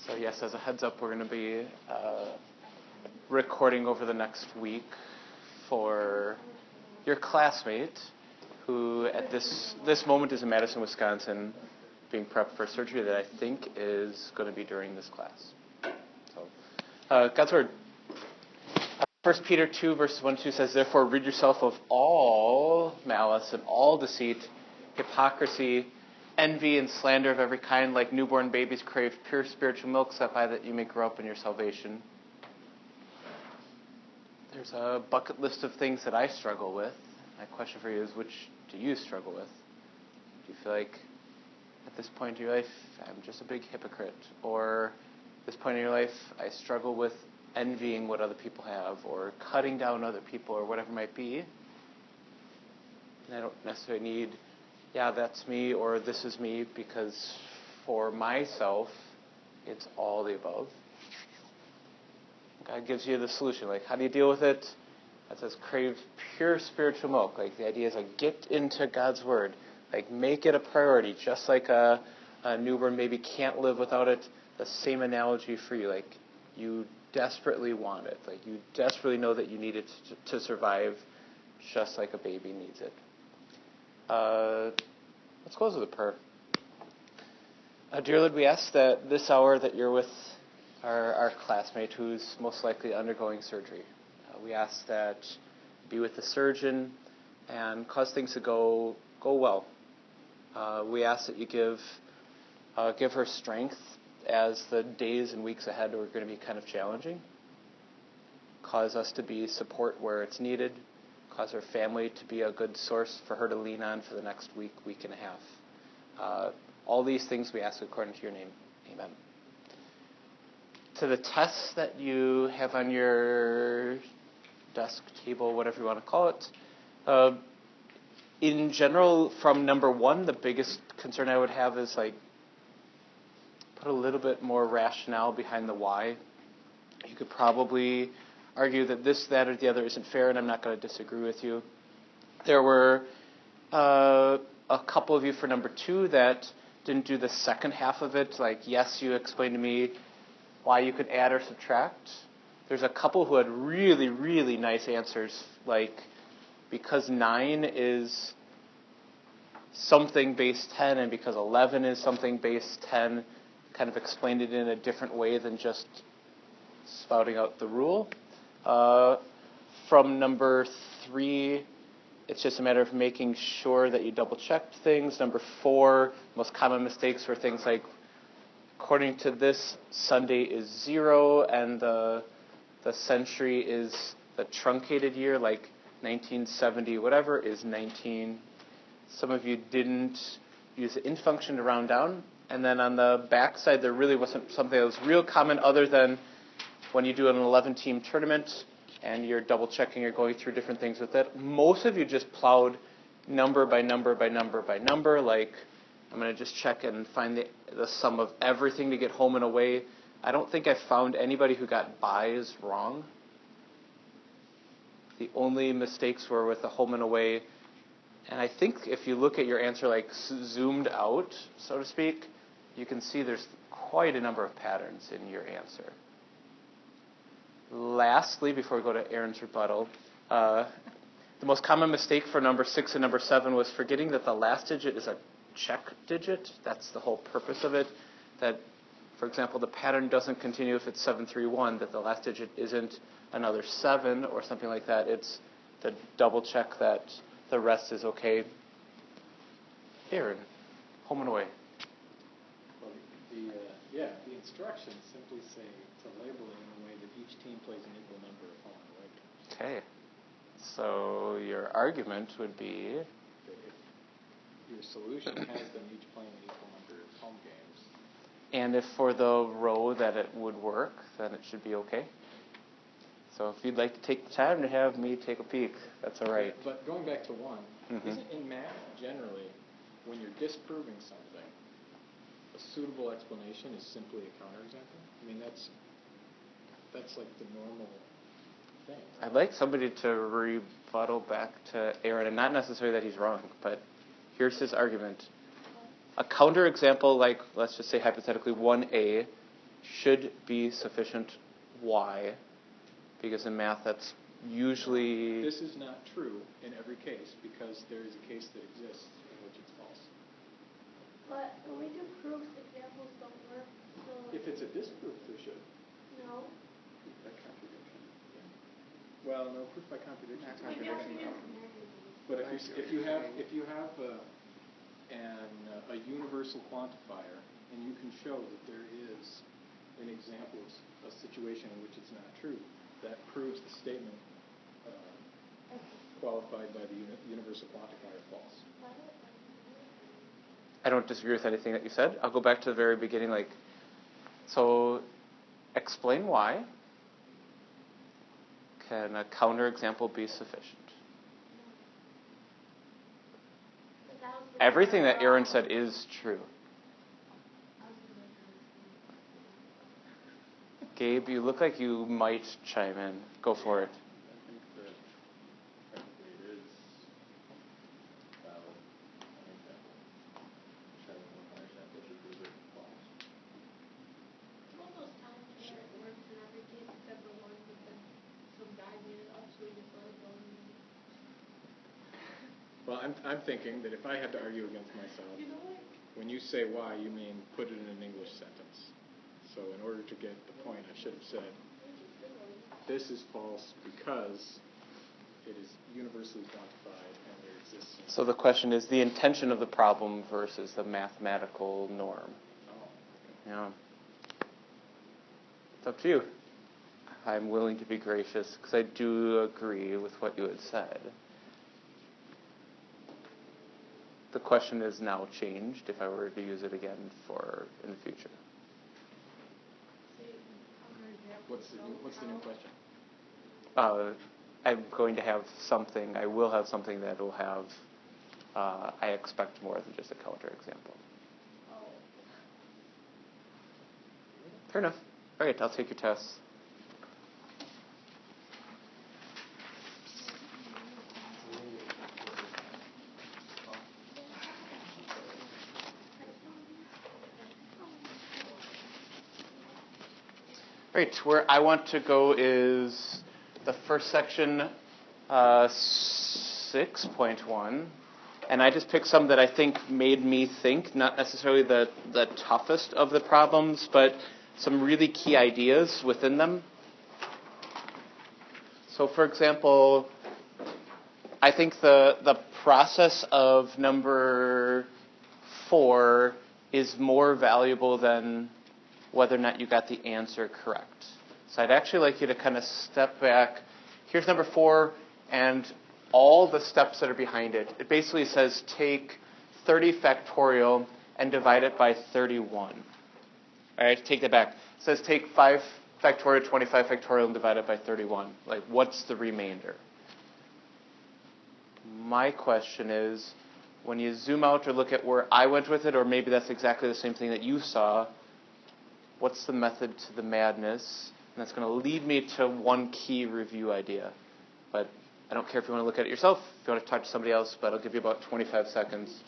So yes, as a heads up, we're going to be recording over the next week for your classmate, who at this moment is in Madison, Wisconsin, being prepped for surgery that I think is going to be during this class. So, God's Word. 1 Peter 2, verses 1 2 says, "Therefore rid yourself of all malice and all deceit, hypocrisy, envy, and slander of every kind. Like newborn babies crave pure spiritual milk, so that you may grow up in your salvation." There's a bucket list of things that I struggle with. My question for you is, which do you struggle with? Do you feel like at this point in your life, I'm just a big hypocrite? Or at this point in your life, I struggle with envying what other people have, or cutting down other people, or whatever it might be. And I don't necessarily need, yeah, that's me, or this is me, because for myself, it's all the above. God gives you the solution. Like, how do you deal with it? That says, crave pure spiritual milk. Like, the idea is, like, get into God's Word. Like, make it a priority, just like a newborn baby can't live without it. The same analogy for you. Like, you desperately want it. Like, you desperately know that you need it to survive, just like a baby needs it. Let's close with a prayer. Dear Lord, we ask that this hour that you're with our classmate who's most likely undergoing surgery. We ask that be with the surgeon and cause things to go well. We ask that you give her strength as the days and weeks ahead are going to be kind of challenging. Cause us to be support where it's needed. Cause her family to be a good source for her to lean on for the next week and a half. All these things we ask according to your name. Amen. To the tests that you have on your desk, table, whatever you want to call it, in general, from number 1, the biggest concern I would have is, like, put a little bit more rationale behind the why. You could probably argue that this, that, or the other isn't fair, and I'm not going to disagree with you. There were a couple of you for number 2 that didn't do the second half of it. Like, yes, you explained to me why you could add or subtract. There's a couple who had really, really nice answers, like, because 9 is something base 10, and because 11 is something base 10, kind of explained it in a different way than just spouting out the rule. From number 3, it's just a matter of making sure that you double-checked things. Number 4, most common mistakes were things like, according to this, Sunday is 0, and the century is the truncated year, like 1970 whatever is 19. Some of you didn't use the int function to round down. And then on the back side, there really wasn't something that was real common other than when you do an 11-team tournament and you're double-checking, you're going through different things with it. Most of you just plowed number by number by number by number, like, I'm going to just check and find the sum of everything to get home and away. I don't think I found anybody who got buys wrong. The only mistakes were with the home and away. And I think if you look at your answer, like, zoomed out, so to speak, you can see there's quite a number of patterns in your answer. Lastly, before we go to Aaron's rebuttal, the most common mistake for number 6 and number 7 was forgetting that the last digit is a check digit. That's the whole purpose of it. That, for example, the pattern doesn't continue if it's 731, that the last digit isn't another 7 or something like that. It's the double check that the rest is okay. Aaron, home and away. Well, the instructions simply say to label it in a way that each team plays an equal number of home and away games. Okay. So your argument would be that if your solution has them each playing an equal number of home games. And if for the row that it would work, then it should be okay. So if you'd like to take the time to have me take a peek, that's all right. But going back to 1, isn't in math generally, when you're disproving something, a suitable explanation is simply a counterexample? I mean, that's like the normal thing. I'd like somebody to rebuttal back to Aaron, and not necessarily that he's wrong, but here's his argument. A counterexample, like, let's just say hypothetically 1A, should be sufficient. Why? Because in math, that's usually... This is not true in every case, because there is a case that exists in which it's false. But when we do proofs, examples don't work. So If it's a disproof, there should. no. Proof by contradiction. Yeah. Well, no, proof by contradiction. Maybe I'll see it. But if you have a universal quantifier, and you can show that there is an example of a situation in which it's not true, that proves the statement qualified by the universal quantifier false. I don't disagree with anything that you said. I'll go back to the very beginning. So explain why. Can a counterexample be sufficient? Everything that Aaron said is true. Gabe, you look like you might chime in. Go for it. I think that technically it is valid. An example. Showing one example should prove it false. It's one of those times where it works in every case except for one, but then some guy made it up, so we just let it go. Well, I'm thinking that if I had to argue against myself, You know what? when you say why, you mean put it in an English sentence. So in order to get the point, I should have said, this is false because it is universally quantified and there exists... So the question is the intention of the problem versus the mathematical norm. Oh, okay. Yeah. It's up to you. I'm willing to be gracious because I do agree with what you had said. The question is now changed if I were to use it again in the future. What's the new question? I'm going to have something. I will have something that will have. I expect more than just a counterexample. Fair enough. All right, I'll take your tests. Right, where I want to go is the first section, 6.1. And I just picked some that I think made me think, not necessarily the toughest of the problems, but some really key ideas within them. So for example, I think the process of number 4 is more valuable than whether or not you got the answer correct. So I'd actually like you to kind of step back. Here's number 4 and all the steps that are behind it. It basically says take 30 factorial and divide it by 31. All right, take that back. It says take 5 factorial, 25 factorial, and divide it by 31. Like, what's the remainder? My question is, when you zoom out or look at where I went with it, or maybe that's exactly the same thing that you saw, what's the method to the madness? And that's going to lead me to one key review idea. But I don't care if you want to look at it yourself, if you want to talk to somebody else, but I'll give you about 25 seconds.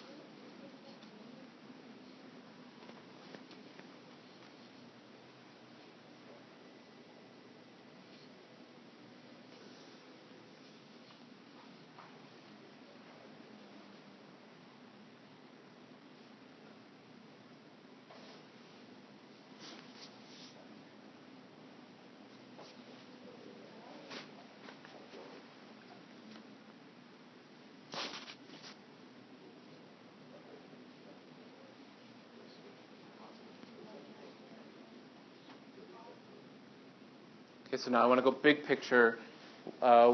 Okay, so now I want to go big picture.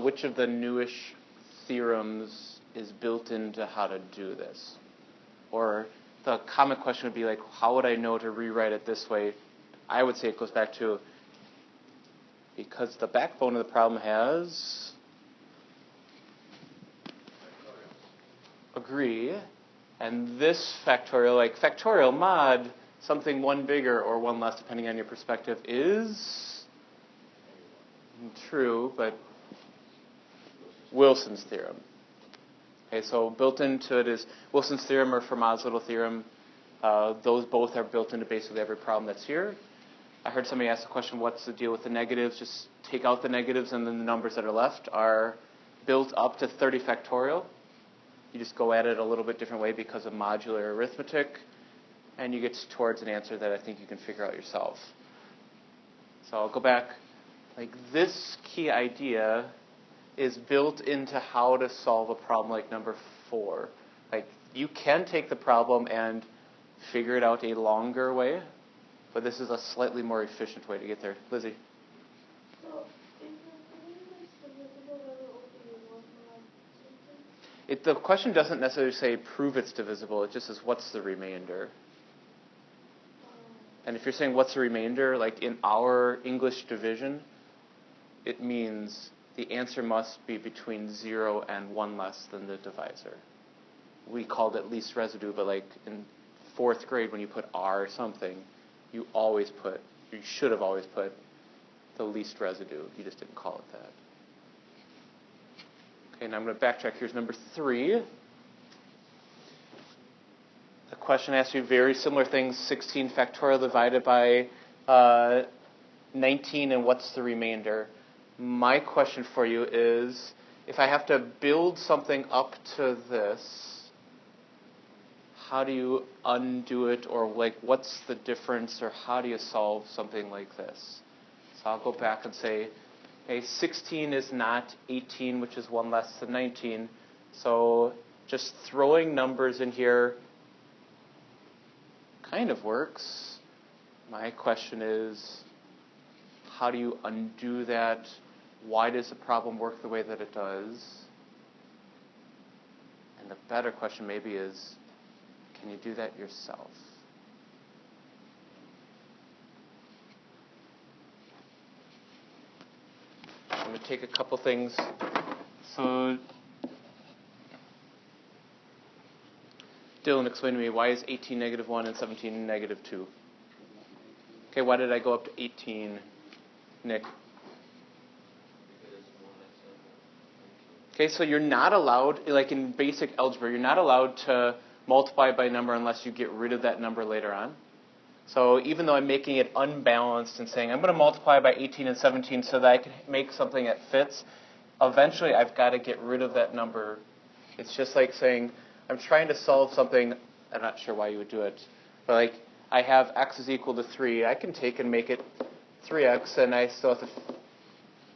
Which of the newish theorems is built into how to do this? Or the common question would be like, how would I know to rewrite it this way? I would say it goes back to, because the backbone of the problem has... Agree. And this factorial, like factorial mod, something one bigger or one less, depending on your perspective, is... True, but Wilson's theorem. Okay, so built into it is Wilson's theorem or Fermat's little theorem. Those both are built into basically every problem that's here. I heard somebody ask the question, what's the deal with the negatives? Just take out the negatives, and then the numbers that are left are built up to 30 factorial. You just go at it a little bit different way because of modular arithmetic, and you get towards an answer that I think you can figure out yourself. So I'll go back. Like, this key idea is built into how to solve a problem like number 4. Like, you can take the problem and figure it out a longer way, but this is a slightly more efficient way to get there. Lizzie? So, if the divisible, that will open in one mod system? The question doesn't necessarily say prove it's divisible. It just says what's the remainder. And if you're saying what's the remainder, like in our English division, it means the answer must be between 0 and 1 less than the divisor. We called it least residue, but like in 4th grade when you put R something, you should have always put the least residue. You just didn't call it that. Okay, now I'm going to backtrack. Here's number 3. The question asks you very similar things. 16 factorial divided by 19, and what's the remainder? My question for you is, if I have to build something up to this, how do you undo it, or like what's the difference, or how do you solve something like this? So I'll go back and say, okay, 16 is not 18, which is 1 less than 19. So just throwing numbers in here kind of works. My question is, how do you undo that? Why does the problem work the way that it does? And the better question maybe is, can you do that yourself? I'm going to take a couple things. So, Dylan, explain to me, why is 18 negative 1 and 17 negative 2? Okay, why did I go up to 18, Nick? Okay, so you're not allowed, like in basic algebra, you're not allowed to multiply by a number unless you get rid of that number later on. So even though I'm making it unbalanced and saying I'm going to multiply by 18 and 17 so that I can make something that fits, eventually I've got to get rid of that number. It's just like saying I'm trying to solve something, I'm not sure why you would do it, but like I have x is equal to 3. I can take and make it 3x, and I still have to,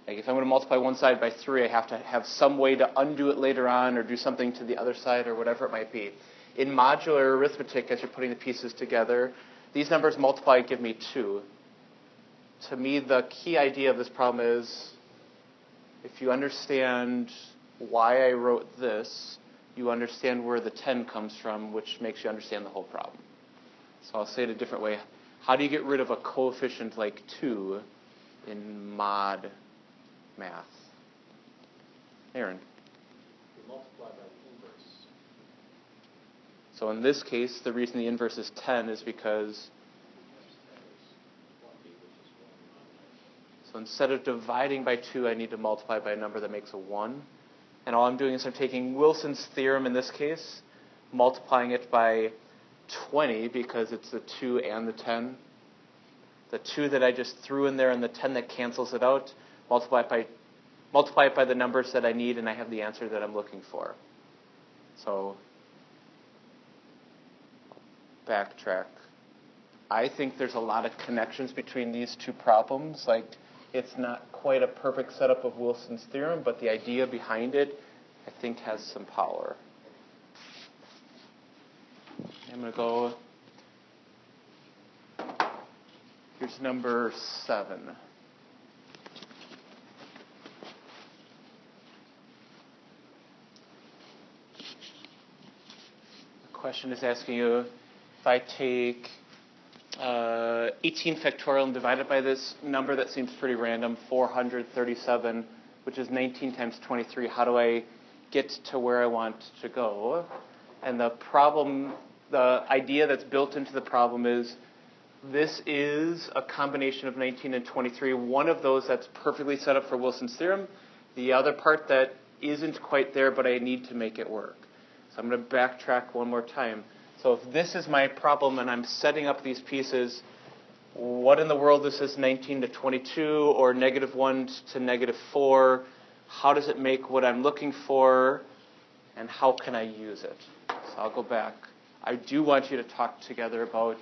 like if I'm going to multiply one side by 3, I have to have some way to undo it later on or do something to the other side or whatever it might be. In modular arithmetic, as you're putting the pieces together, these numbers multiply give me 2. To me, the key idea of this problem is, if you understand why I wrote this, you understand where the 10 comes from, which makes you understand the whole problem. So I'll say it a different way. How do you get rid of a coefficient like 2 in mod math? Aaron? You multiply by the inverse. So in this case, the reason the inverse is 10 is because, so instead of dividing by 2, I need to multiply by a number that makes a 1. And all I'm doing is I'm taking Wilson's theorem in this case, multiplying it by 20 because it's the 2 and the 10. The 2 that I just threw in there and the 10 that cancels it out, multiply it by the numbers that I need, and I have the answer that I'm looking for. So backtrack. I think there's a lot of connections between these two problems. Like, it's not quite a perfect setup of Wilson's theorem, but the idea behind it, I think, has some power. I'm going to go, here's number 7. The question is asking you, if I take 18 factorial and divide it by this number that seems pretty random, 437, which is 19 times 23, how do I get to where I want to go? And the problem, the idea that's built into the problem is this is a combination of 19 and 23. One of those that's perfectly set up for Wilson's theorem. The other part that isn't quite there, but I need to make it work. So I'm going to backtrack one more time. So if this is my problem and I'm setting up these pieces, what in the world this is 19 to 22 or -1 to -4. How does it make what I'm looking for, and how can I use it? So I'll go back. I do want you to talk together about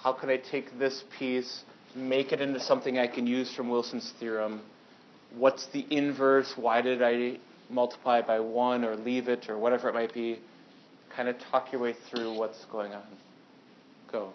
how can I take this piece, make it into something I can use from Wilson's theorem. What's the inverse? Why did I multiply by 1 or leave it or whatever it might be? Kind of talk your way through what's going on. Go.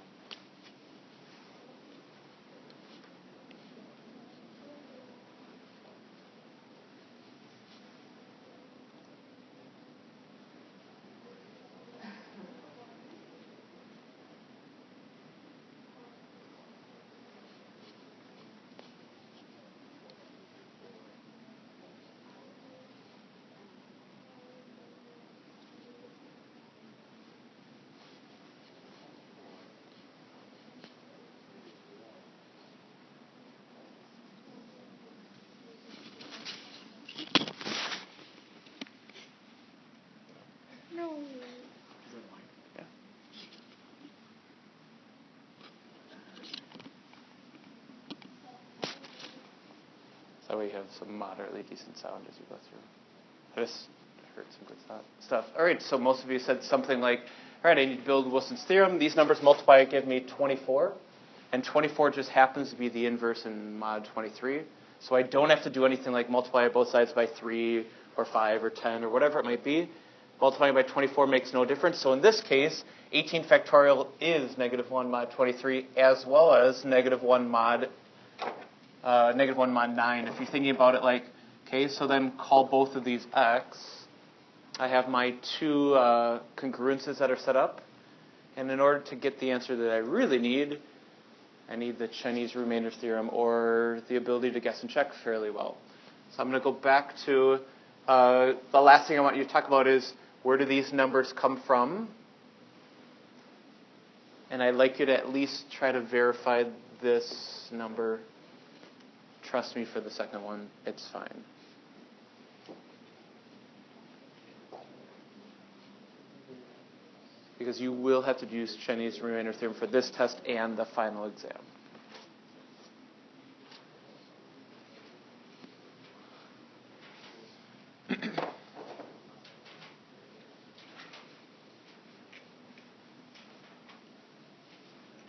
That way you have some moderately decent sound as you go through. I just heard some good stuff. All right, so most of you said something like, all right, I need to build Wilson's theorem. These numbers multiply give me 24. And 24 just happens to be the inverse in mod 23. So I don't have to do anything like multiply both sides by 3 or 5 or 10 or whatever it might be. Multiplying by 24 makes no difference. So in this case, 18 factorial is -1 mod 23 as well as -1 mod 9. If you're thinking about it like, okay, so then call both of these x. I have my two congruences that are set up. And in order to get the answer that I really need, I need the Chinese remainder theorem or the ability to guess and check fairly well. So I'm going to go back to the last thing I want you to talk about is where do these numbers come from? And I'd like you to at least try to verify this number. Trust me for the second one, it's fine. Because you will have to use Chinese remainder theorem for this test and the final exam.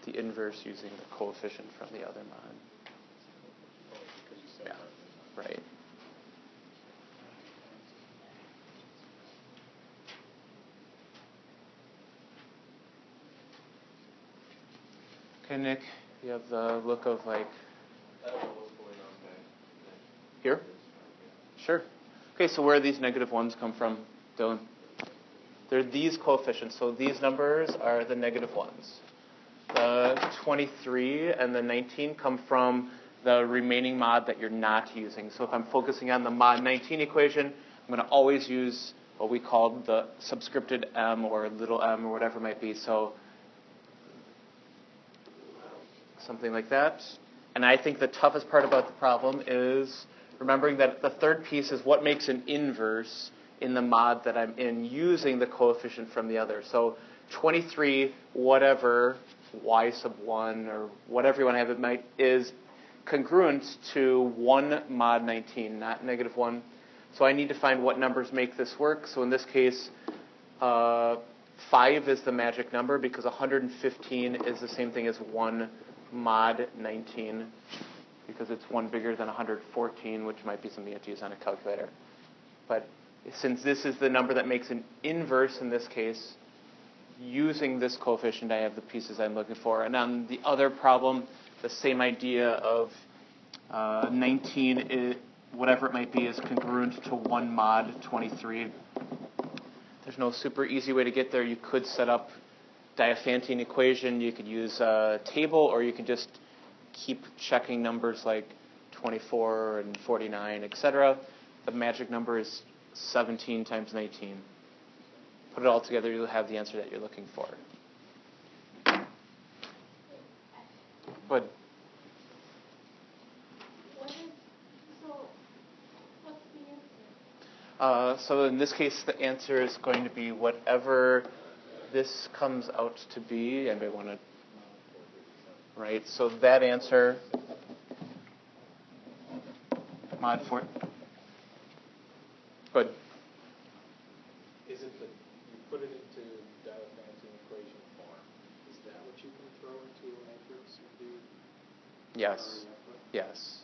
The inverse using the coefficient from the other mod. Yeah, right. Okay, Nick, you have the look of like... Here? Sure. Okay, so where do these -1s come from, Dylan? They're these coefficients. So these numbers are the -1s. The 23 and the 19 come from the remaining mod that you're not using. So if I'm focusing on the mod 19 equation, I'm going to always use what we call the subscripted m or little m or whatever it might be. So something like that. And I think the toughest part about the problem is remembering that the third piece is what makes an inverse in the mod that I'm in using the coefficient from the other. So 23, whatever, y sub 1 or whatever you want to have it might, is congruent to 1 mod 19, not -1. So I need to find what numbers make this work. So in this case, 5 is the magic number because 115 is the same thing as 1 mod 19 because it's 1 bigger than 114, which might be something you have to use on a calculator. But since this is the number that makes an inverse in this case, using this coefficient, I have the pieces I'm looking for. And on the other problem, the same idea of 19, whatever it might be, is congruent to 1 mod 23. There's no super easy way to get there. You could set up Diophantine equation. You could use a table, or you could just keep checking numbers like 24 and 49, etc. The magic number is 17 times 19. Put it all together, you'll have the answer that you're looking for. Good. What's the answer? So in this case, the answer is going to be whatever this comes out to be. Anybody want to? right? So that answer, mod 4. Good. Is it that you put it into Diophantine equation form? Is that what you can throw into a matrix if you Yes. Yes.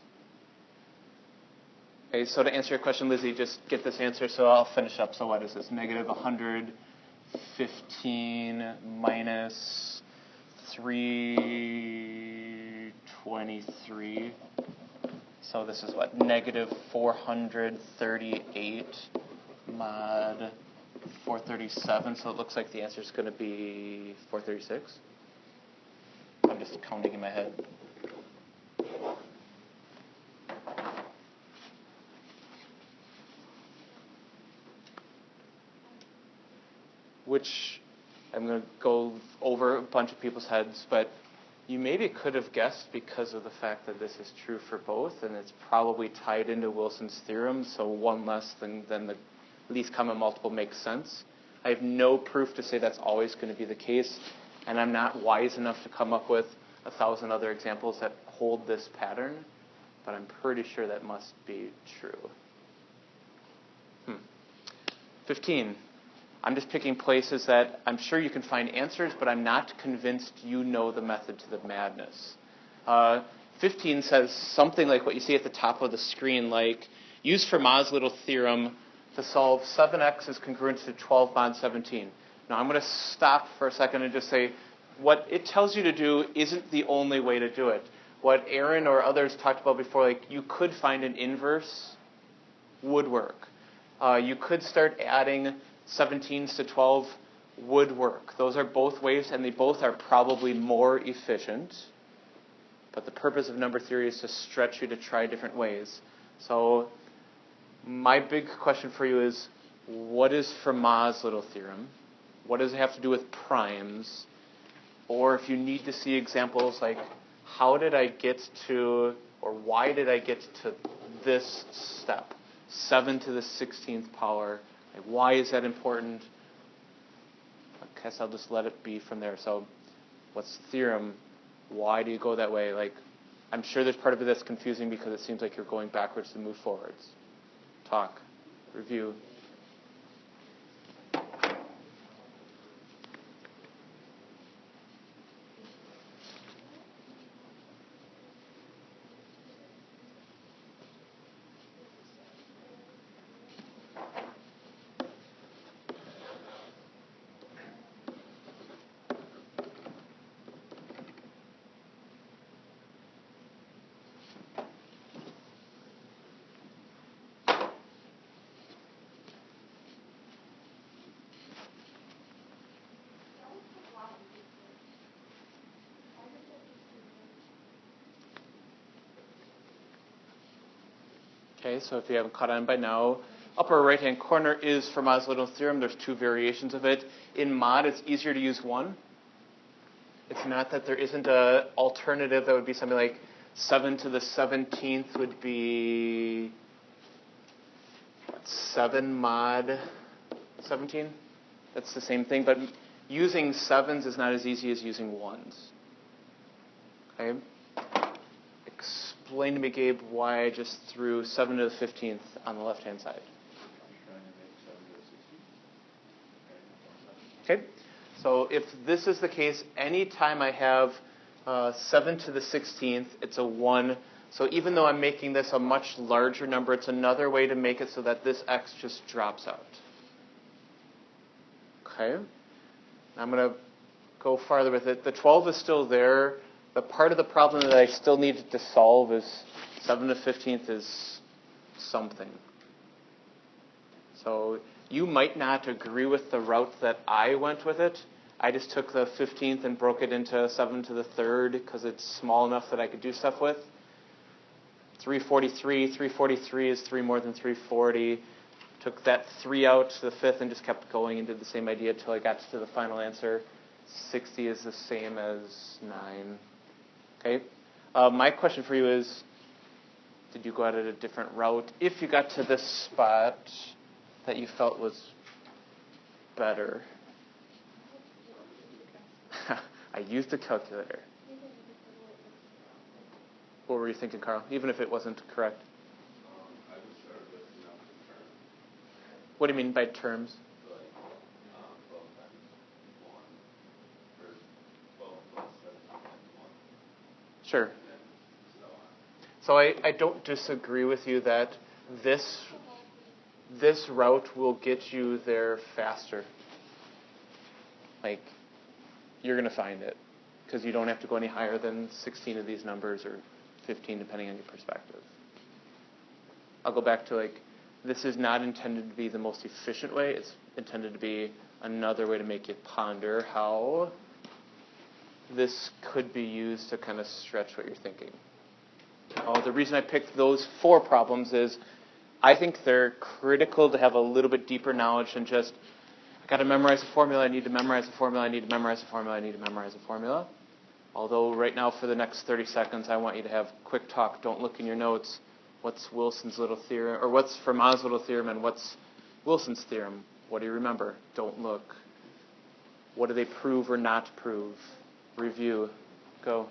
Okay, so to answer your question, Lizzie, just get this answer, so I'll finish up. So what is this? Negative 115 minus 323. So this is what? Negative 438 mod 437. So it looks like the answer is going to be 436. I'm just counting in my head. Which I'm going to go over a bunch of people's heads, but you maybe could have guessed because of the fact that this is true for both, and it's probably tied into Wilson's theorem, so one less than the least common multiple makes sense. I have no proof to say that's always going to be the case, and I'm not wise enough to come up with 1,000 other examples that hold this pattern, but I'm pretty sure that must be true. 15. I'm just picking places that I'm sure you can find answers, but I'm not convinced you know the method to the madness. 15 says something like what you see at the top of the screen, like use Fermat's little theorem to solve 7x is congruent to 12 mod 17. Now I'm going to stop for a second and just say what it tells you to do isn't the only way to do it. What Aaron or others talked about before, like you could find an inverse would work. You could start adding 17s to 12 would work. Those are both ways, and they both are probably more efficient. But the purpose of number theory is to stretch you to try different ways. So my big question for you is, what is Fermat's little theorem? What does it have to do with primes? Or if you need to see examples like, how did I get to, or why did I get to this step? 7 to the 16th power. Like, why is that important? I guess I'll just let it be from there. So what's the theorem? Why do you go that way? Like, I'm sure there's part of it that's confusing because it seems like you're going backwards to move forwards. Talk. Review. Okay, so if you haven't caught on by now, upper right-hand corner is Fermat's little theorem. There's two variations of it. In mod, it's easier to use one. It's not that there isn't an alternative that would be something like 7 to the 17th would be 7 mod 17. That's the same thing, but using 7s is not as easy as using 1s. Okay? Explain to me, Gabe, why I just threw 7 to the 15th on the left-hand side. Okay, so if this is the case, anytime I have 7 to the 16th, it's a 1. So even though I'm making this a much larger number, it's another way to make it so that this x just drops out. Okay, I'm going to go farther with it. The 12 is still there. The part of the problem that I still needed to solve is 7 to the 15th is something. So you might not agree with the route that I went with it. I just took the 15th and broke it into 7 to the 3rd because it's small enough that I could do stuff with. 343 is 3 more than 340. Took that 3 out to the 5th and just kept going and did the same idea until I got to the final answer. 60 is the same as 9. Okay. My question for you is, did you go at it a different route? If you got to this spot that you felt was better. I used a calculator. What were you thinking, Carl? Even if it wasn't correct. I just started listing out the terms. What do you mean by terms? Like, 12 times 1, or 12 plus 17 times 1. Sure. And then so on. So I don't disagree with you that this route will get you there faster. Like, you're going to find it because you don't have to go any higher than 16 of these numbers or 15 depending on your perspective. I'll go back to like, this is not intended to be the most efficient way. It's intended to be another way to make you ponder how this could be used to kind of stretch what you're thinking. The reason I picked those 4 problems is I think they're critical to have a little bit deeper knowledge than just, I got to memorize a formula, I need to memorize a formula, I need to memorize a formula, I need to memorize a formula. Although right now for the next 30 seconds, I want you to have quick talk. Don't look in your notes. What's Wilson's little theorem, or what's Fermat's little theorem, and what's Wilson's theorem? What do you remember? Don't look. What do they prove or not prove? Review. Go.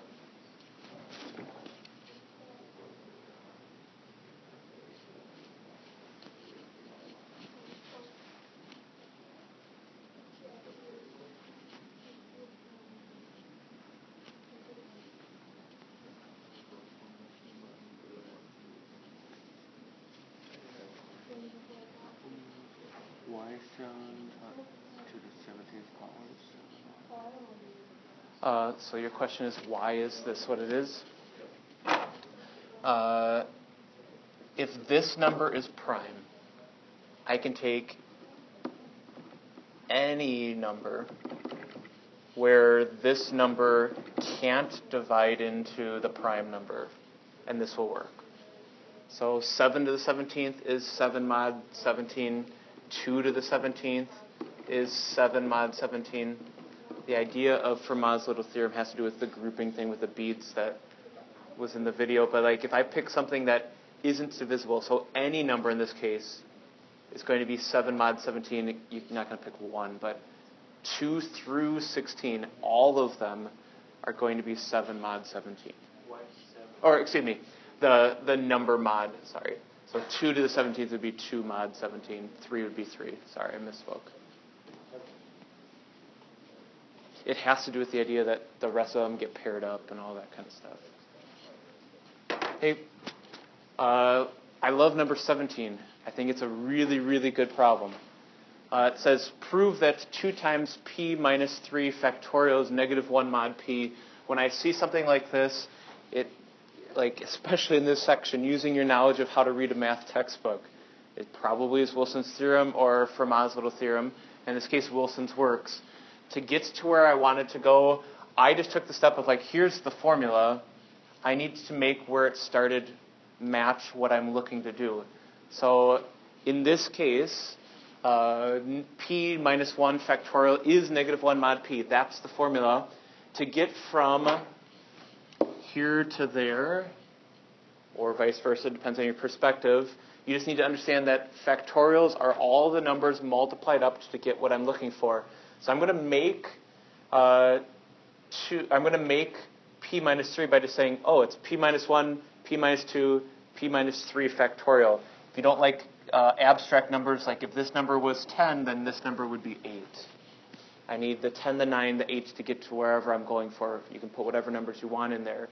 Y sound to the 17th power. So your question is, why is this what it is? If this number is prime, I can take any number where this number can't divide into the prime number, and this will work. So 7 to the 17th is 7 mod 17. 2 to the 17th is 7 mod 17. The idea of Fermat's little theorem has to do with the grouping thing with the beads that was in the video. But like, if I pick something that isn't divisible, so any number in this case is going to be 7 mod 17. You're not going to pick 1, but 2 through 16, all of them are going to be 7 mod 17. Or excuse me, the number mod. Sorry. So 2 to the 17th would be 2 mod 17. 3 would be 3. Sorry, I misspoke. It has to do with the idea that the rest of them get paired up and all that kind of stuff. Hey, I love number 17. I think it's a really, really good problem. It says, prove that 2 times p minus 3 factorial is negative 1 mod p. When I see something like this, like especially in this section, using your knowledge of how to read a math textbook, it probably is Wilson's theorem or Fermat's little theorem. In this case, Wilson's works. To get to where I wanted to go, I just took the step of like, here's the formula. I need to make where it started match what I'm looking to do. So in this case, p minus 1 factorial is negative 1 mod p. That's the formula. To get from here to there, or vice versa, depends on your perspective, you just need to understand that factorials are all the numbers multiplied up to get what I'm looking for. So I'm going to make p minus 3 by just saying, oh, it's p minus 1, p minus 2, p minus 3 factorial. If you don't like abstract numbers, like if this number was 10, then this number would be 8. I need the 10, the 9, the 8 to get to wherever I'm going for. You can put whatever numbers you want in there.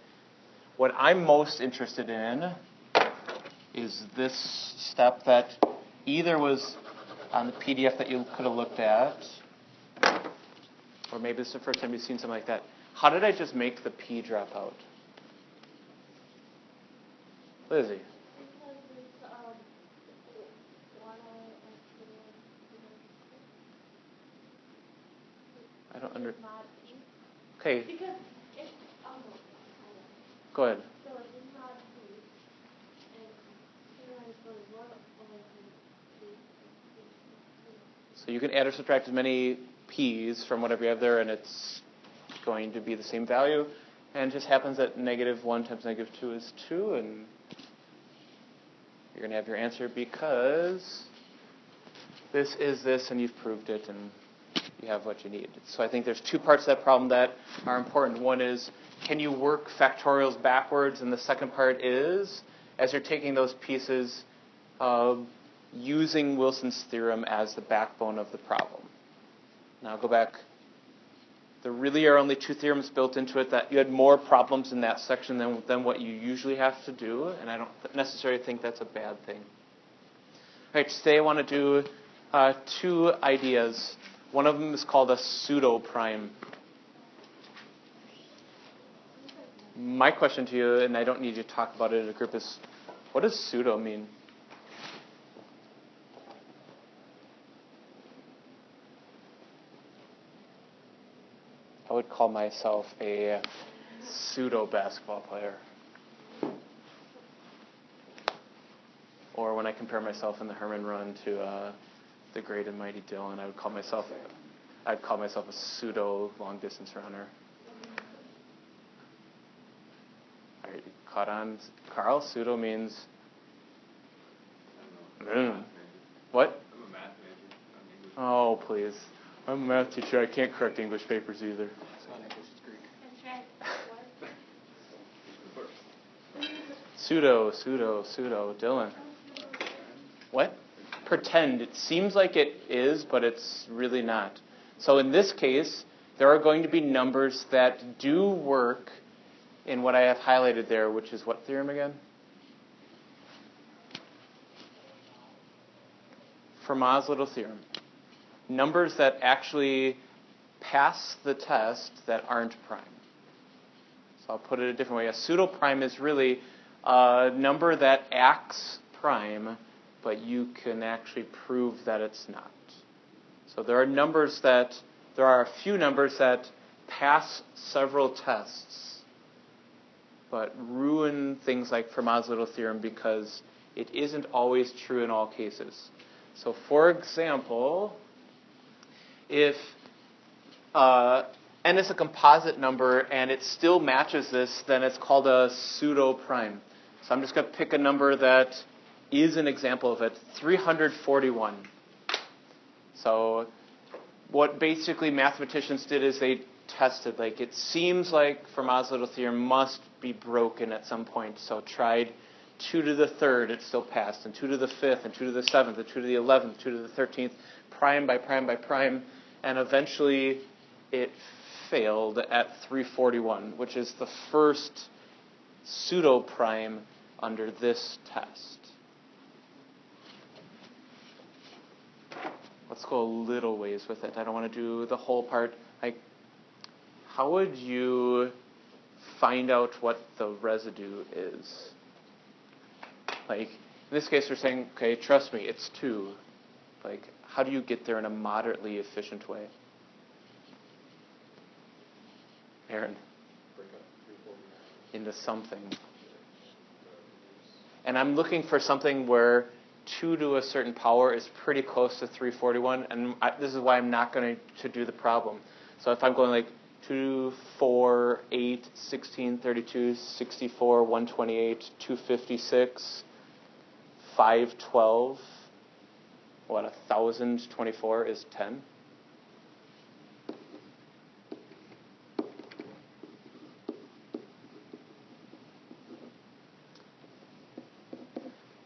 What I'm most interested in is this step that either was on the PDF that you could have looked at, or maybe this is the first time you've seen something like that. How did I just make the P drop out? Lizzie? I don't under. Okay. Because it's Go ahead. so it's not P, and P minus 1 is 1 over P. So you can add or subtract as many P's from whatever you have there, and it's going to be the same value. And it just happens that negative 1 times negative 2 is 2, and you're going to have your answer because this is this, and you've proved it, and you have what you need. So I think there's 2 parts of that problem that are important. One is can you work factorials backwards? And the second part is, as you're taking those pieces, using Wilson's theorem as the backbone of the problem. Now I'll go back. There really are only two theorems built into it. That you had more problems in that section than what you usually have to do, and I don't necessarily think that's a bad thing. All right, today I want to do two ideas. One of them is called a pseudo prime. My question to you, and I don't need you to talk about it in a group, is what does pseudo mean? I would call myself a pseudo basketball player. Or when I compare myself in the Herman run to the great and mighty Dylan, I'd call myself a pseudo long distance runner. All right, caught on, Carl. Pseudo means. What? I'm a math major. Oh, please. I'm a math teacher. I can't correct English papers either. It's not English, it's Greek. That's right. Pseudo. Dylan. What? Pretend. It seems like it is, but it's really not. So in this case, there are going to be numbers that do work in what I have highlighted there, which is what theorem again? Fermat's little theorem. Numbers that actually pass the test that aren't prime. So I'll put it a different way. A pseudo prime is really a number that acts prime, but you can actually prove that it's not. So there are a few numbers that pass several tests, but ruin things like Fermat's little theorem because it isn't always true in all cases. So for example, if n is a composite number and it still matches this, then it's called a pseudo prime. So I'm just going to pick a number that is an example of it, 341. So what basically mathematicians did is they tested, like it seems like Fermat's little theorem must be broken at some point. So tried 2 to the 3rd, it still passed, and 2 to the 5th, and 2 to the 7th, and 2 to the 11th, 2 to the 13th, prime by prime by prime, and eventually it failed at 341, which is the first pseudo prime under this test. Let's go a little ways with it. I don't want to do the whole part. Like, how would you find out what the residue is? Like, in this case, we're saying, okay, trust me, it's 2. Like, how do you get there in a moderately efficient way? Aaron? Break up 349. Into something. And I'm looking for something where 2 to a certain power is pretty close to 341, and this is why I'm not going to do the problem. So if I'm going like 2, 4, 8, 16, 32, 64, 128, 256, 512, 1,024 is 10.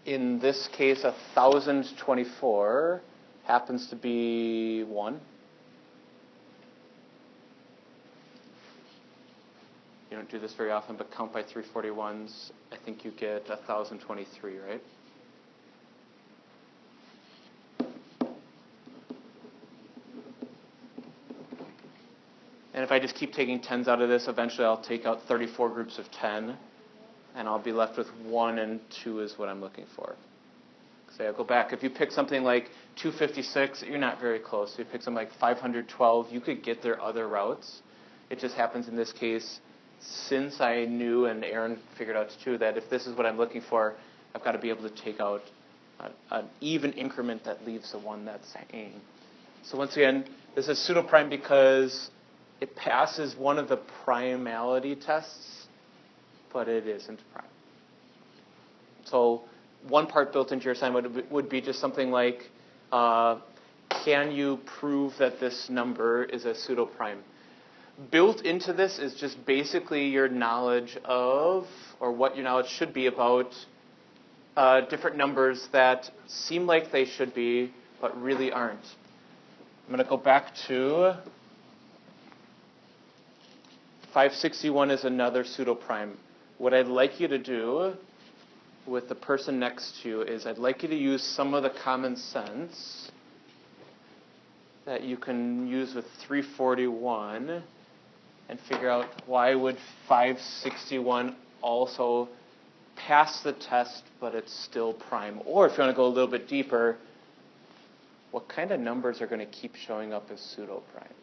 In this case, 1,024 happens to be 1. You don't do this very often, but count by 341s. I think you get 1,023, right? And if I just keep taking 10s out of this, eventually I'll take out 34 groups of 10. And I'll be left with 1 and 2 is what I'm looking for. So I'll go back. If you pick something like 256, you're not very close. If you pick something like 512, you could get there other routes. It just happens in this case, since I knew, and Aaron figured out too, that if this is what I'm looking for, I've got to be able to take out an even increment that leaves the one that's hanging. So once again, this is pseudoprime because it passes one of the primality tests, but it isn't prime. So one part built into your assignment would be just something like, can you prove that this number is a pseudoprime? built into this is just basically your knowledge of, or what your knowledge should be about different numbers that seem like they should be, but really aren't. I'm going to go back to 561 is another pseudo prime. What I'd like you to do with the person next to you is I'd like you to use some of the common sense that you can use with 341 and figure out why would 561 also pass the test, but it's still prime. Or if you want to go a little bit deeper, what kind of numbers are going to keep showing up as pseudo primes?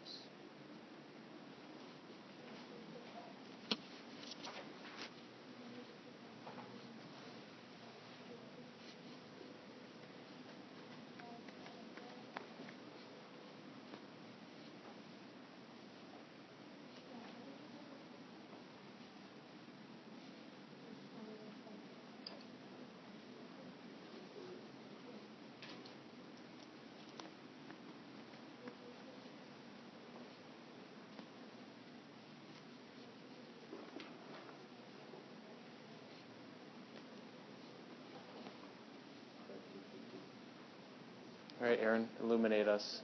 All right, Aaron, illuminate us.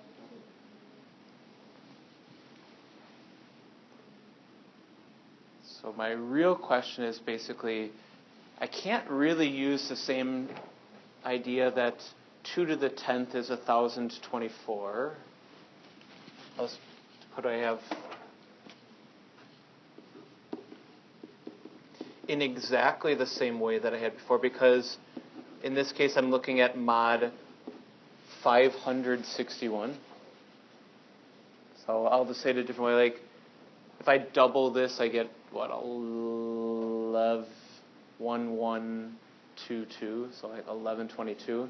So my real question is basically, I can't really use the same idea that 2 to the 10th is 1,024. What do I have? In exactly the same way that I had before, because in this case I'm looking at mod 561. So I'll just say it a different way. Like, if I double this, I get, what, 1122, so like 1122.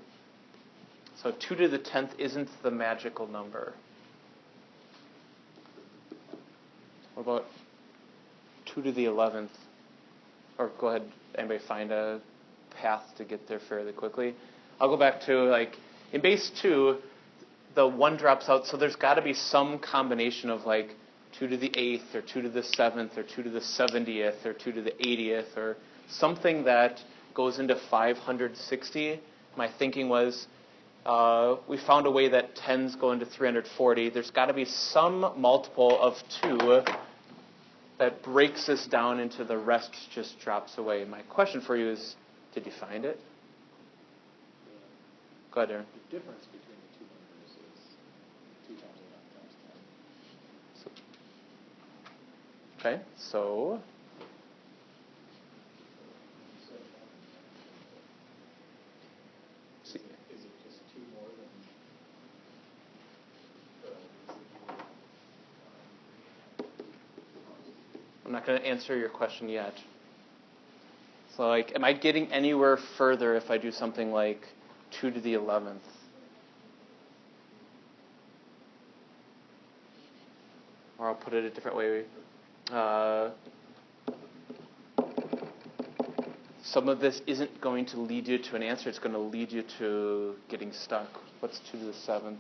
So 2 to the 10th isn't the magical number. What about 2 to the 11th? Or go ahead, anybody find a path to get there fairly quickly? I'll go back to, like, in base 2, the 1 drops out, so there's got to be some combination of, like, 2 to the 8th, or 2 to the 7th, or 2 to the 70th, or 2 to the 80th, or something that goes into 560. My thinking was, we found a way that 10s go into 340. There's got to be some multiple of 2 that breaks this down into the rest just drops away. My question for you is, did you find it? Go ahead, Aaron. The difference between the two numbers is 2 times 11 times 10. Okay, so Is it just 2 more than I'm not going to answer your question yet. So, like, am I getting anywhere further if I do something like 2 to the 11th? Or I'll put it a different way. Some of this isn't going to lead you to an answer. It's going to lead you to getting stuck. What's 2 to the 7th?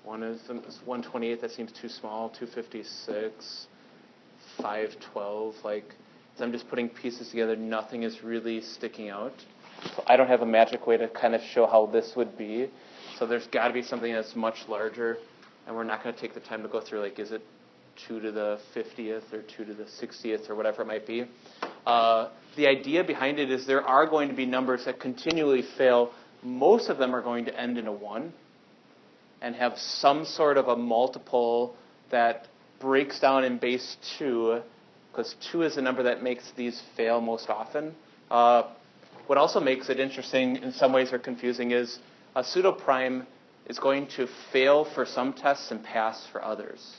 One is 128. That seems too small. 256, 512. Like, as I'm just putting pieces together, nothing is really sticking out. So I don't have a magic way to kind of show how this would be. So there's got to be something that's much larger, and we're not going to take the time to go through, like, is it 2 to the 50th or 2 to the 60th or whatever it might be. The idea behind it is there are going to be numbers that continually fail. Most of them are going to end in a 1 and have some sort of a multiple that breaks down in base 2, because 2 is the number that makes these fail most often. What also makes it interesting in some ways or confusing is a pseudo prime is going to fail for some tests and pass for others.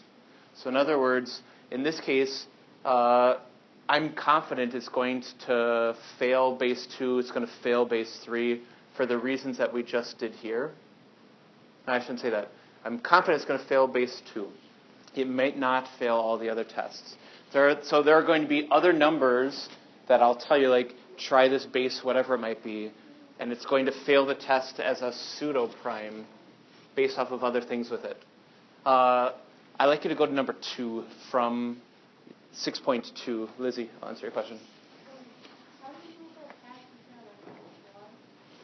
So in other words, in this case, I'm confident it's going to fail base 2, it's going to fail base 3 for the reasons that we just did here. I shouldn't say that. I'm confident it's going to fail base 2. It might not fail all the other tests. So there are going to be other numbers that I'll tell you, like, try this base, whatever it might be, and it's going to fail the test as a pseudo prime based off of other things with it. I'd like you to go to number 2 from 6.2. Lizzie, I'll answer your question. How do you know that tax is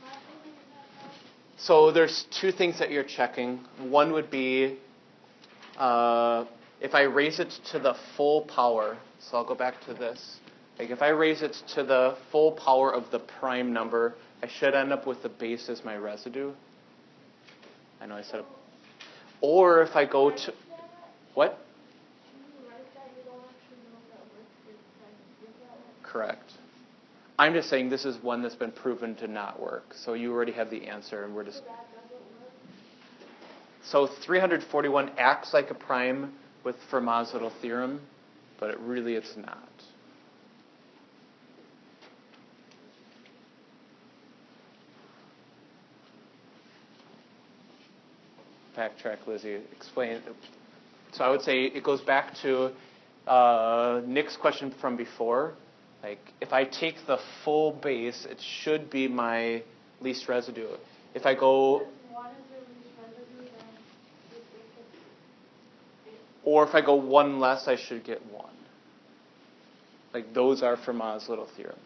not a So there's 2 things that you're checking. One would be if I raise it to the full power. So I'll go back to this. Like if I raise it to the full power of the prime number, I should end up with the base as my residue. I know I said it. Or if I go to... What? Correct. I'm just saying this is one that's been proven to not work. So you already have the answer, and we're just... So 341 acts like a prime with Fermat's little theorem, but it's not. Backtrack, Lizzie. Explain. So I would say it goes back to Nick's question from before. Like, if I take the full base, it should be my least residue. If I go... Or if I go 1 less, I should get 1. Like, those are Fermat's little theorem.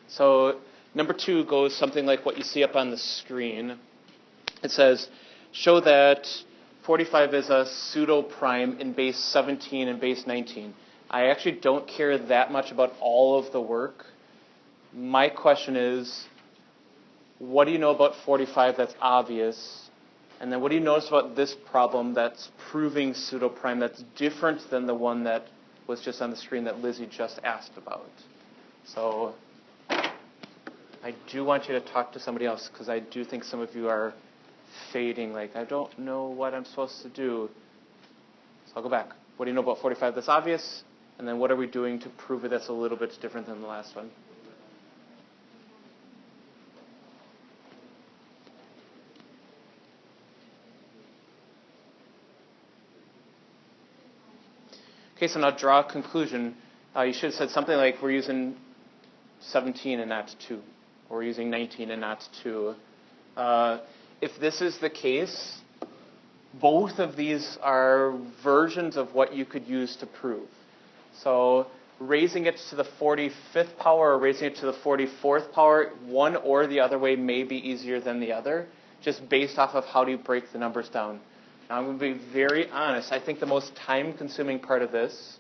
So number 2 goes something like what you see up on the screen. It says, show that 45 is a pseudo prime in base 17 and base 19. I actually don't care that much about all of the work. My question is, what do you know about 45 that's obvious? And then what do you notice about this problem that's proving pseudo prime that's different than the one that was just on the screen that Lizzie just asked about? So I do want you to talk to somebody else, because I do think some of you are fading, like, I don't know what I'm supposed to do. So I'll go back. What do you know about 45 that's obvious? And then what are we doing to prove it that's a little bit different than the last one? Okay, so now draw a conclusion. You should have said something like, we're using 17 and not 2. Or we're using 19 and not 2. If this is the case, both of these are versions of what you could use to prove. So raising it to the 45th power or raising it to the 44th power, one or the other way may be easier than the other, just based off of how do you break the numbers down. Now, I'm going to be very honest. I think the most time-consuming part of this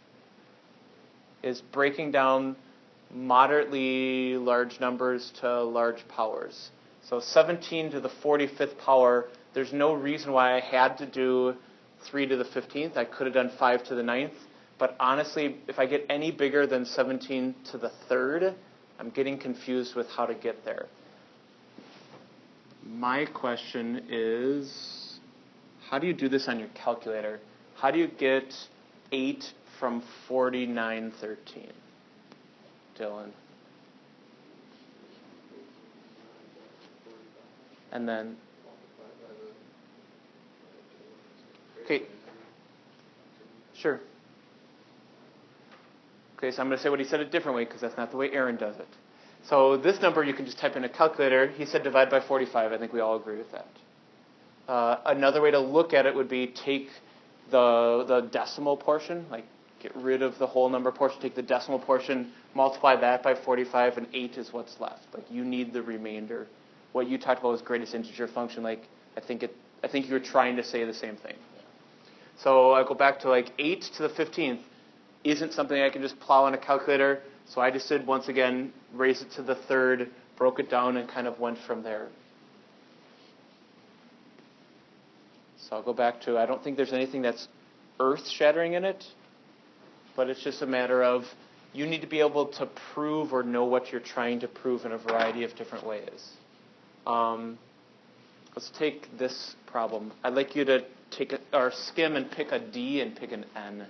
is breaking down moderately large numbers to large powers. So 17 to the 45th power, there's no reason why I had to do 3 to the 15th. I could have done 5 to the 9th. But honestly, if I get any bigger than 17 to the 3rd, I'm getting confused with how to get there. My question is, how do you do this on your calculator? How do you get 8 from 4913? Dylan. And then, okay, sure. Okay, so I'm going to say what he said a different way, because that's not the way Aaron does it. So this number you can just type in a calculator. He said divide by 45. I think we all agree with that. Another way to look at it would be take the decimal portion, like get rid of the whole number portion, take the decimal portion, multiply that by 45, and 8 is what's left. Like, you need the remainder. What you talked about was greatest integer function. Like, I think you were trying to say the same thing. So I go back to like 8 to the 15th isn't something I can just plow on a calculator. So I just did, once again, raise it to the 3rd, broke it down, and kind of went from there. So I'll go back to, I don't think there's anything that's earth-shattering in it, but it's just a matter of you need to be able to prove or know what you're trying to prove in a variety of different ways. Let's take this problem. I'd like you to skim and pick a D and pick an N.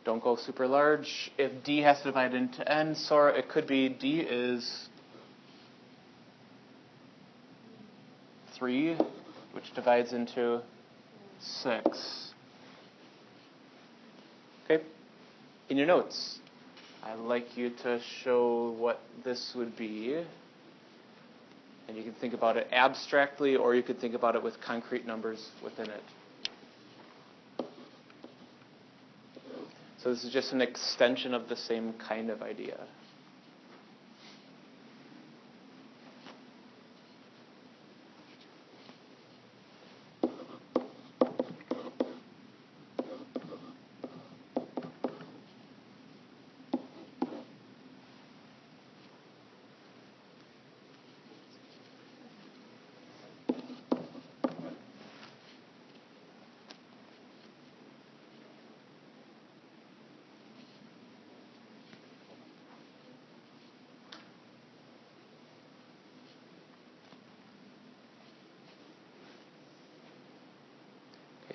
Don't go super large. If D has to divide into N, Sora, it could be D is 3, which divides into 6. Okay? In your notes, I'd like you to show what this would be. And you can think about it abstractly, or you could think about it with concrete numbers within it. So this is just an extension of the same kind of idea.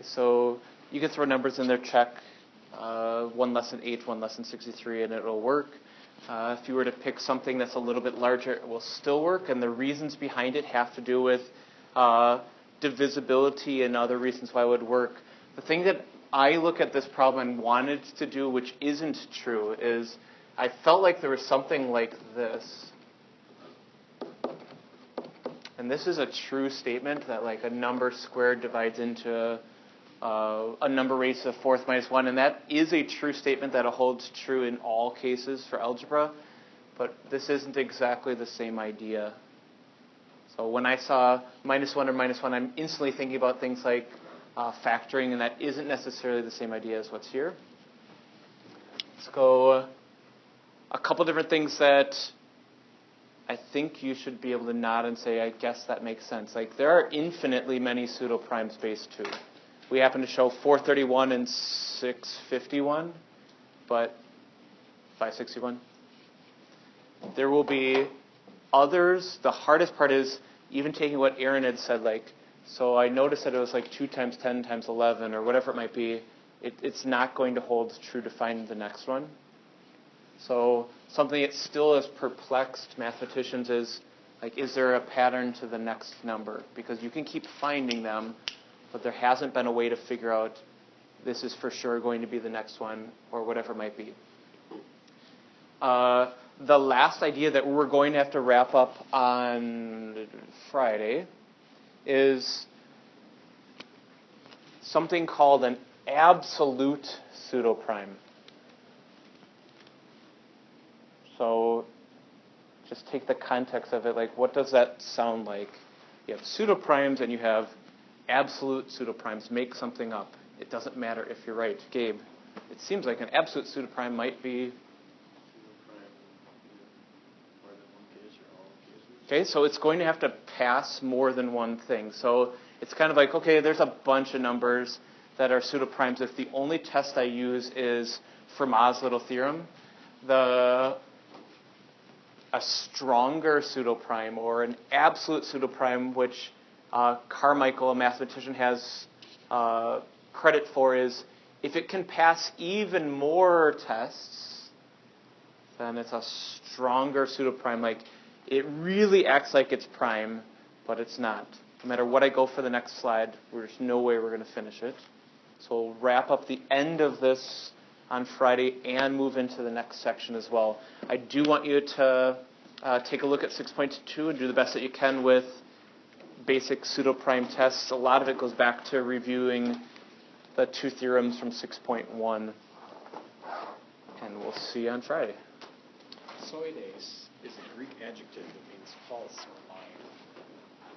So you can throw numbers in there, check 1 less than 8, 1 less than 63, and it'll work. If you were to pick something that's a little bit larger, it will still work, and the reasons behind it have to do with divisibility and other reasons why it would work. The thing that I look at this problem and wanted to do, which isn't true, is I felt like there was something like this. And this is a true statement that like a number squared divides into a number raised to the fourth minus 1, and that is a true statement that holds true in all cases for algebra, but this isn't exactly the same idea. So when I saw minus 1 or minus 1, I'm instantly thinking about things like factoring, and that isn't necessarily the same idea as what's here. Let's go a couple different things that I think you should be able to nod and say, I guess that makes sense. Like, there are infinitely many pseudoprimes base 2. We happen to show 431 and 651, but 561. There will be others. The hardest part is even taking what Aaron had said, like, so I noticed that it was like 2 times 10 times 11 or whatever it might be. It's not going to hold true to find the next one. So something that still has perplexed mathematicians is, like, is there a pattern to the next number? Because you can keep finding them, but there hasn't been a way to figure out this is for sure going to be the next one or whatever it might be. The last idea that we're going to have to wrap up on Friday is something called an absolute pseudoprime. So just take the context of it, like, what does that sound like? You have pseudoprimes and you have absolute pseudoprimes. Make something up. It doesn't matter if you're right. Gabe, it seems like an absolute pseudoprime might be... Okay, so it's going to have to pass more than one thing. So it's kind of like, okay, there's a bunch of numbers that are pseudoprimes. If the only test I use is Fermat's little theorem, a stronger pseudoprime or an absolute pseudoprime, which Carmichael, a mathematician, has credit for, is if it can pass even more tests, then it's a stronger pseudoprime. Like, it really acts like it's prime, but it's not. No matter what I go for the next slide, there's no way we're going to finish it. So we'll wrap up the end of this on Friday and move into the next section as well. I do want you to take a look at 6.2 and do the best that you can with basic pseudoprime tests. A lot of it goes back to reviewing the 2 theorems from 6.1. And we'll see you on Friday. Pseudes is a Greek adjective that means false or lying.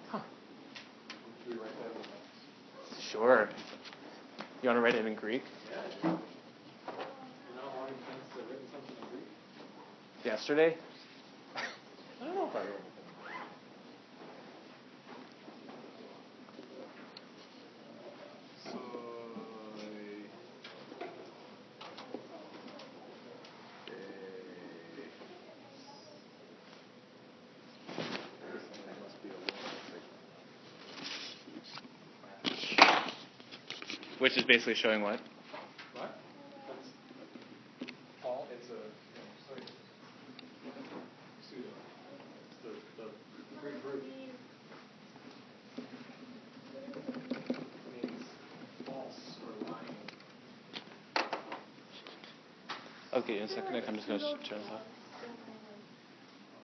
Huh. Should we write that in the notes? Sure. You want to write it in Greek? Yeah. You know how long since I've written something in Greek? Yesterday? I don't know if I wrote anything. Which is basically showing what? What? That's all. It's a pseudo. It's the Greek verb. Okay, in a second. I'm just going to turn this off.